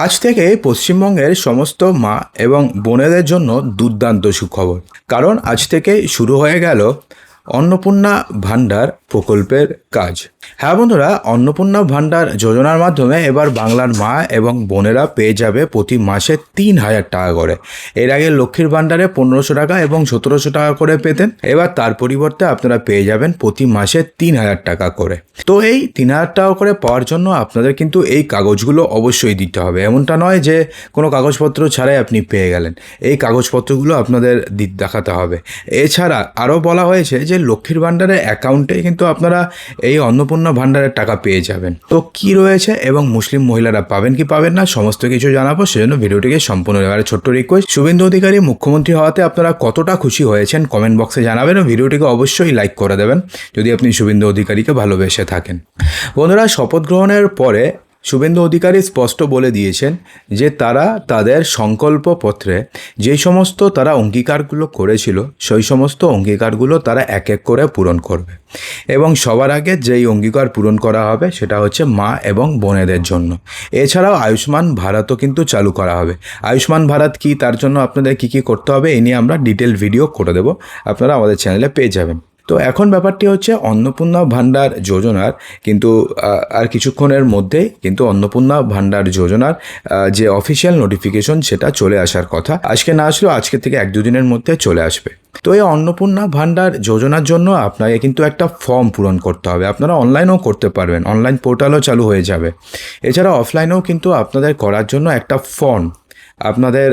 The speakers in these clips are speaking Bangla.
আজ থেকে পশ্চিমবঙ্গের সমস্ত মা এবং বোনেদের জন্য দুর্দান্ত সুখবর। কারণ আজ থেকে শুরু হয়ে গেল অন্নপূর্ণা ভাণ্ডার প্রকল্পের কাজ। হ্যাঁ বন্ধুরা, অন্নপূর্ণা ভাণ্ডার যোজনার মাধ্যমে এবার বাংলার মা এবং বোনেরা পেয়ে যাবে প্রতি মাসে ৩,০০০ টাকা করে। এর আগে লক্ষ্মীর ভাণ্ডারে ১৫০০ টাকা এবং ১৭০০ টাকা করে পেতেন। এবার তার পরিবর্তে আপনারা পেয়ে যাবেন প্রতি মাসে ৩,০০০ টাকা করে। তো এই ৩,০০০ টাকা করে পাওয়ার জন্য আপনাদের কিন্তু এই কাগজগুলো অবশ্যই দিতে হবে। এমনটা নয় যে কোনো কাগজপত্র ছাড়াই আপনি পেয়ে গেলেন। এই কাগজপত্রগুলো আপনাদের দেখাতে হবে। এছাড়া আরও বলা হয়েছে যে লক্ষ্মীর ভাণ্ডারের অ্যাকাউন্টে কিন্তু আপনারা এই অন্নপূর্ণা ভাণ্ডারের টাকা পেয়ে যাবেন। তো কি রয়েছে এবং মুসলিম মহিলারা পাবেন কি পাবেন না সমস্ত কিছু জানাবো, সেজন্য ভিডিওটিকে সম্পূর্ণ এবারে ছোট্ট রিকোয়েস্ট, শুভেন্দু অধিকারী মুখ্যমন্ত্রী হওয়াতে আপনারা কতটা খুশি হয়েছেন কমেন্ট বক্সে জানাবেন ও ভিডিওটিকে অবশ্যই লাইক করে দেবেন যদি আপনি শুভেন্দু অধিকারীকে ভালোবেসে থাকেন। বন্ধুরা, শপথ গ্রহণের পরে শুভেন্দু অধিকারী স্পষ্ট বলে দিয়েছেন যে তারা তাদের সংকল্পপত্রে যেই সমস্ত তারা অঙ্গীকারগুলো করেছিল সেই সমস্ত অঙ্গীকারগুলো তারা এক এক করে পূরণ করবে। এবং সবার আগে যেই অঙ্গীকার পূরণ করা হবে সেটা হচ্ছে মা এবং বোনেদের জন্য। এছাড়াও আয়ুষ্মান ভারতও কিন্তু চালু করা হবে। আয়ুষ্মান ভারত কি, তার জন্য আপনাদের কী কী করতে হবে এই নিয়ে আমরা ডিটেল ভিডিও করে দেবো, আপনারা আমাদের চ্যানেলে পেয়ে যাবেন। তো এখন ব্যাপারটি হচ্ছে অন্নপূর্ণা ভাণ্ডার যোজনার কিন্তু আর কিছুক্ষণের মধ্যেই কিন্তু অন্নপূর্ণা ভাণ্ডার যোজনার যে অফিসিয়াল নোটিফিকেশন সেটা চলে আসার কথা। আজকে না আসলেও আজকে থেকে 1-2 দিনের মধ্যে চলে আসবে। তো এই অন্নপূর্ণা ভাণ্ডার যোজনার জন্য আপনাকে কিন্তু একটা ফর্ম পূরণ করতে হবে। আপনারা অনলাইনেও করতে পারবেন, অনলাইন পোর্টালও চালু হয়ে যাবে। এছাড়া অফলাইনেও কিন্তু আপনাদের করার জন্য একটা ফর্ম আপনাদের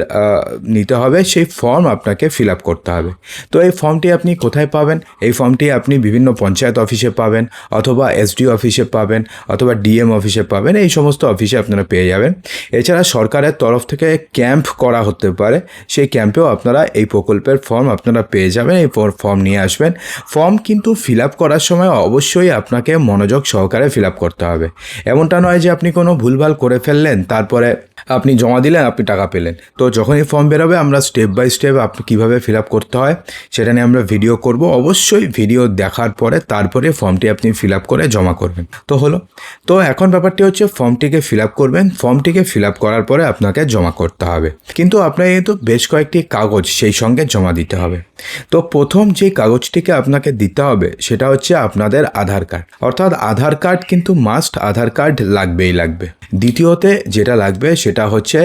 নিতে হবে, সেই ফর্ম আপনাকে ফিল আপ করতে হবে। তো এই ফর্মটি আপনি কোথায় পাবেন? এই ফর্মটি আপনি বিভিন্ন পঞ্চায়েত অফিসে পাবেন, অথবা এসডিও অফিসে পাবেন, অথবা ডিএম অফিসে পাবেন। এই সমস্ত অফিসে আপনারা পেয়ে যাবেন। এছাড়া সরকারের তরফ থেকে ক্যাম্প করা হতে পারে, সেই ক্যাম্পেও আপনারা এই প্রকল্পের ফর্ম আপনারা পেয়ে যাবেন। এই ফর্ম নিয়ে আসবেন। ফর্ম কিন্তু ফিল আপ করার সময় অবশ্যই আপনাকে মনোযোগ সহকারে ফিল আপ করতে হবে। এমনটা নয় যে আপনি কোনো ভুলভাল করে ফেললেন, তারপরে আপনি জমা দিলেন, আপনি টাকা পেলেন। তো যখনই ফর্ম বেরোবে আমরা স্টেপ বাই স্টেপ আপনি কীভাবে ফিল আপ করতে হয় সেটা নিয়ে আমরা ভিডিও করব। অবশ্যই ভিডিও দেখার পরে তারপরে ফর্মটি আপনি ফিল আপ করে জমা করবেন। তো হলো, তো এখন ব্যাপারটি হচ্ছে ফর্মটিকে ফিল আপ করবেন। ফর্মটিকে ফিল আপ করার পরে আপনাকে জমা করতে হবে, কিন্তু আপনাকে কিন্তু বেশ কয়েকটি কাগজ সেই সঙ্গে জমা দিতে হবে। তো প্রথম যে কাগজটিকে আপনাকে দিতে হবে সেটা হচ্ছে আপনাদের আধার কার্ড, অর্থাৎ আধার কার্ড কিন্তু মাস্ট, আধার কার্ড লাগবেই লাগবে। দ্বিতীয়তে যেটা লাগবে সেটা হচ্ছে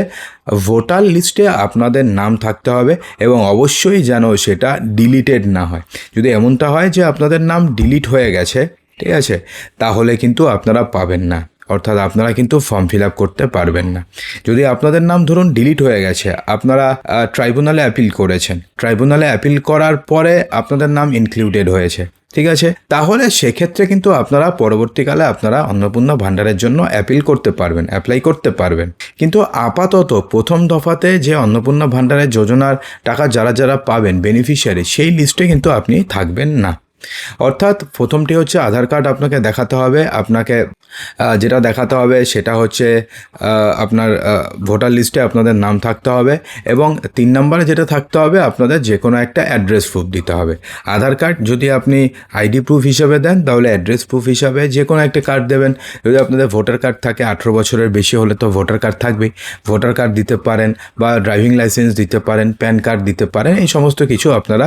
ভোটার লিস্টে আপনাদের নাম থাকতে হবে, এবং অবশ্যই যেন সেটা ডিলিটেড না হয়। যদি এমনটা হয় যে আপনাদের নাম ডিলিট হয়ে গেছে, ঠিক আছে, তাহলে কিন্তু আপনারা পাবেন না, অর্থাৎ আপনারা কিন্তু ফর্ম ফিল আপ করতে পারবেন না। যদি আপনাদের নাম ধরুন ডিলিট হয়ে গেছে, আপনারা ট্রাইব্যুনালে অ্যাপিল করেছেন, ট্রাইব্যুনালে অ্যাপিল করার পরে আপনাদের নাম ইনক্লুডেড হয়েছে, ঠিক আছে, তাহলে সেক্ষেত্রে কিন্তু আপনারা পরবর্তীকালে আপনারা অন্নপূর্ণা ভাণ্ডারের জন্য অ্যাপিল করতে পারবেন, অ্যাপ্লাই করতে পারবেন। কিন্তু আপাতত প্রথম দফাতে যে অন্নপূর্ণা ভাণ্ডারের যোজনার টাকা যারা যারা পাবেন বেনিফিশিয়ারি, সেই লিস্টে কিন্তু আপনি থাকবেন না। অর্থাৎ প্রথমটি হচ্ছে আধার কার্ড আপনাকে দেখাতে হবে। আপনাকে যেটা দেখাতে হবে সেটা হচ্ছে আপনার ভোটার লিস্টে আপনাদের নাম থাকতে হবে, এবং 3 নম্বরে যেটা থাকতে হবে আপনাদের যে কোনো একটা অ্যাড্রেস প্রুফ দিতে হবে। আধার কার্ড যদি আপনি আইডি প্রুফ হিসাবে দেন তাহলে অ্যাড্রেস প্রুফ হিসাবে যে কোনো একটা কার্ড দেবেন। যদি আপনাদের ভোটার কার্ড থাকে, 18 বছরের বেশি হলে তো ভোটার কার্ড থাকবেই, ভোটার কার্ড দিতে পারেন, বা ড্রাইভিং লাইসেন্স দিতে পারেন, প্যান কার্ড দিতে পারেন, এই সমস্ত কিছু আপনারা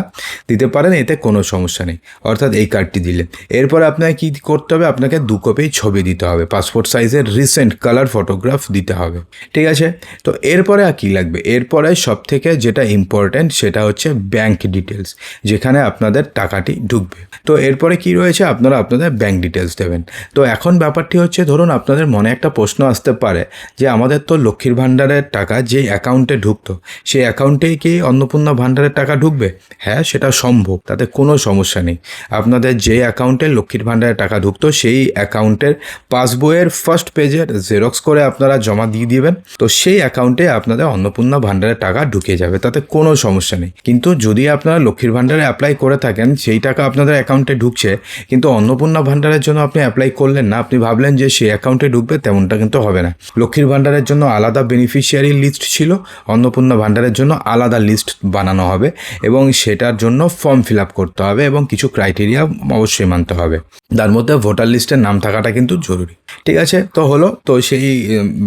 দিতে পারেন, এতে কোনো সমস্যা নেই। অর্থাৎ এই কার্ডটি দিলেন, এরপরে আপনাকে কী করতে হবে, আপনাকে 2 কপি ছবি দিতে হবে, পাসপোর্ট সাইজের রিসেন্ট কালার ফটোগ্রাফ দিতে হবে, ঠিক আছে। তো এরপরে আর কী লাগবে, এরপরে সবথেকে যেটা ইম্পর্ট্যান্ট সেটা হচ্ছে ব্যাঙ্ক ডিটেলস, যেখানে আপনাদের টাকাটি ঢুকবে। তো এরপরে কি রয়েছে, আপনারা আপনাদের ব্যাঙ্ক ডিটেলস দেবেন। তো এখন ব্যাপারটি হচ্ছে, ধরুন আপনাদের মনে একটা প্রশ্ন আসতে পারে যে আমাদের তো লক্ষ্মীর ভাণ্ডারের টাকা যে অ্যাকাউন্টে ঢুকতো সেই অ্যাকাউন্টেই কি অন্নপূর্ণা ভাণ্ডারের টাকা ঢুকবে? হ্যাঁ, সেটা সম্ভব, তাতে কোনো সমস্যা নেই। আপনাদের যে অ্যাকাউন্টে লক্ষ্মীর ভাণ্ডারের টাকা ঢুকতো সেই অ্যাকাউন্টের পাসবইয়ের ফার্স্ট পেজের জেরক্স করে আপনারা জমা দিয়ে দিবেন। তো সেই অ্যাকাউন্টে আপনাদের অন্নপূর্ণা ভাণ্ডারের টাকা ঢুকে যাবে, তাতে কোনো সমস্যা নেই। কিন্তু যদি আপনারা লক্ষ্মীর ভাণ্ডারে অ্যাপ্লাই করে থাকেন, সেই টাকা আপনাদের অ্যাকাউন্টে ঢুকছে, কিন্তু অন্নপূর্ণা ভাণ্ডারের জন্য আপনি অ্যাপ্লাই করলেন না, আপনি ভাবলেন যে সেই অ্যাকাউন্টে ঢুকবে, তেমনটা কিন্তু হবে না। লক্ষ্মীর ভাণ্ডারের জন্য আলাদা বেনিফিশিয়ারি লিস্ট ছিল, অন্নপূর্ণা ভাণ্ডারের জন্য আলাদা লিস্ট বানানো হবে, এবং সেটার জন্য ফর্ম ফিল আপ করতে হবে, এবং কিছু ক্রাইটেরিয়া অবশ্যই মানতে হবে। তার মধ্যে ভোটার লিস্টের নাম থাকাটা কিন্তু জরুরি। ঠিক আছে, তো হলো, তো সেই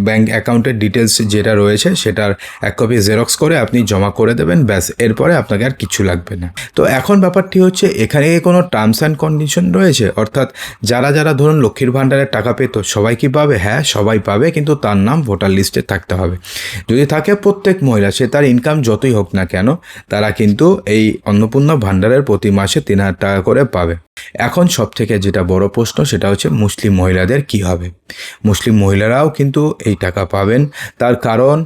ব্যাঙ্ক অ্যাকাউন্টের ডিটেলস যেটা রয়েছে সেটার এক কপি জেরক্স করে আপনি জমা করে দেবেন, ব্যাস, এরপরে আপনাকে আর কিছু লাগবে না। তো এখন ব্যাপারটি হচ্ছে, এখানে কোনো টার্মস অ্যান্ড কন্ডিশন রয়েছে? অর্থাৎ যারা যারা ধরুন লক্ষ্মীর ভাণ্ডারের টাকা পেত সবাই কি পাবে? হ্যাঁ, সবাই পাবে, কিন্তু তার নাম ভোটার লিস্টে থাকতে হবে। যদি থাকে, প্রত্যেক মহিলা, সে তার ইনকাম যতই হোক না কেন, তারা কিন্তু এই অন্নপূর্ণা ভাণ্ডারের প্রতি মাসে 3,000 টাকা করে পাবে। এখন সব থেকে যেটা বড় প্রশ্ন, সেটা হচ্ছে মুসলিম মহিলাদের কি হবে? মুসলিম মহিলারাও কিন্তু এই টাকা পাবেন। তার কারণ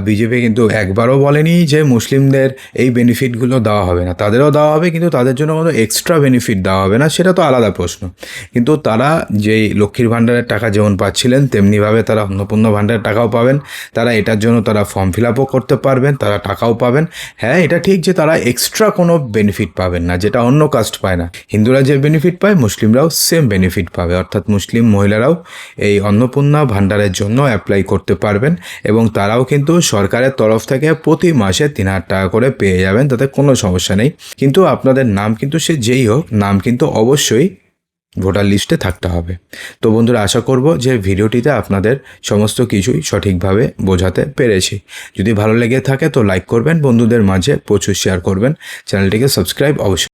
বিজেপি কিন্তু একবারও বলেনি যে মুসলিমদের এই বেনিফিটগুলো দেওয়া হবে না, তাদেরও দেওয়া হবে, কিন্তু তাদের জন্য কোনো এক্সট্রা বেনিফিট দেওয়া হবে না, সেটা তো আলাদা প্রশ্ন। কিন্তু তারা যেই লক্ষ্মীর ভাণ্ডারের টাকা যেমন পাচ্ছিলেন, তেমনিভাবে তারা অন্নপূর্ণা ভাণ্ডারের টাকাও পাবেন। তারা এটার জন্য তারা ফর্ম ফিল আপও করতে পারবেন, তারা টাকাও পাবেন। হ্যাঁ, এটা ঠিক যে তারা এক্সট্রা কোনো বেনিফিট পাবেন না, যেটা অন্য কাস্ট পায় না। হিন্দুরা যে বেনিফিট পায়, মুসলিমরাও সেম বেনিফিট পাবে, অর্থাৎ মুসলিম মহিলারাও এই অন্নপূর্ণা ভাণ্ডারের জন্য অ্যাপ্লাই করতে পারবেন, এবং তারাও কিন্তু সরকারের তরফ থেকে প্রতি মাসে 3,000 টাকা করে পেয়ে যাবেন, তাতে কোনো সমস্যা নেই। কিন্তু আপনাদের নাম কিন্তু, সে যেই হোক, নাম কিন্তু অবশ্যই ভোটার লিস্টে থাকতে হবে। তো বন্ধুরা, আশা করব যে ভিডিওটিতে আপনাদের সমস্ত কিছুই সঠিকভাবে বোঝাতে পেরেছি। যদি ভালো লেগে থাকে তো লাইক করবেন, বন্ধুদের মাঝে প্রচুর শেয়ার করবেন, চ্যানেলটিকে সাবস্ক্রাইব অবশ্যই